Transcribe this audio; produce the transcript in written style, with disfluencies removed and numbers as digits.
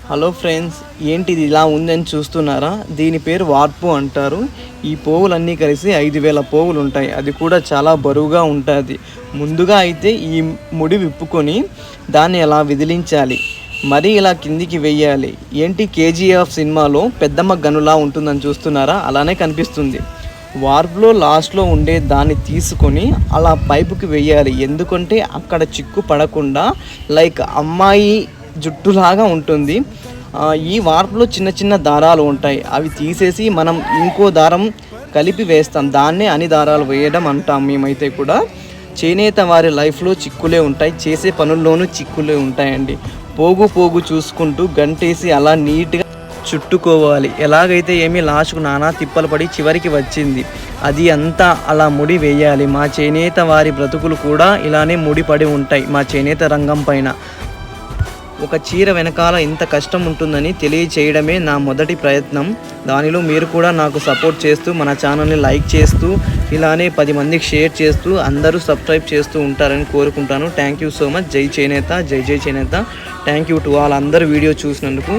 Hello friends, ఏంటిది ఇలా ఉందని చూస్తున్నారా? దీని పేరు వార్పు అంటారు. ఈ పోగులన్నీ కలిసి 5,000 పోగులు ఉంటాయి. అది కూడా చాలా బరువుగా ఉంటుంది. ముందుగా అయితే ఈ ముడి విప్పుకొని దాన్ని ఎలా విదిలించాలి, మరి ఇలా కిందికి వెయ్యాలి. ఏంటి కేజీఎఫ్ సినిమాలో పెద్దమ్మ గనులా ఉంటుందని చూస్తున్నారా? అలానే కనిపిస్తుంది. వార్పులో లాస్ట్లో ఉండే దాన్ని తీసుకొని అలా పైపుకి వెయ్యాలి. ఎందుకంటే అక్కడ చిక్కు పడకుండా లైక్ అమ్మాయి జుట్టులాగా ఉంటుంది. ఈ వార్పులో చిన్న చిన్న దారాలు ఉంటాయి. అవి తీసేసి మనం ఇంకో దారం కలిపి వేస్తాం. దాన్నే అని దారాలు వేయడం అంటాం మేమైతే కూడా. చేనేత వారి లైఫ్లో చిక్కులే ఉంటాయి, చేసే పనుల్లోనూ చిక్కులే ఉంటాయండి. పోగు పోగు చూసుకుంటూ గంటేసి అలా నీట్గా చుట్టుకోవాలి. ఎలాగైతే ఏమీ లాస్ట్కు నానా తిప్పలు పడి చివరికి వచ్చింది. అది అంతా అలా ముడి వేయాలి. మా చేనేత వారి బ్రతుకులు కూడా ఇలానే ముడిపడి ఉంటాయి మా చేనేత రంగం పైన. ఒక చీర వెనకాల ఇంత కష్టం ఉంటుందని తెలియచేయడమే నా మొదటి ప్రయత్నం. దానిలో మీరు కూడా నాకు సపోర్ట్ చేస్తూ మన ఛానల్ని లైక్ చేస్తూ ఇలానే 10 మందికి షేర్ చేస్తూ అందరూ సబ్స్క్రైబ్ చేస్తూ ఉంటారని కోరుకుంటాను. Thank you so much. జై చేనేత, జై జై చేనేత. థ్యాంక్ యూ టు ఆల్ అందరూ వీడియో చూసినందుకు.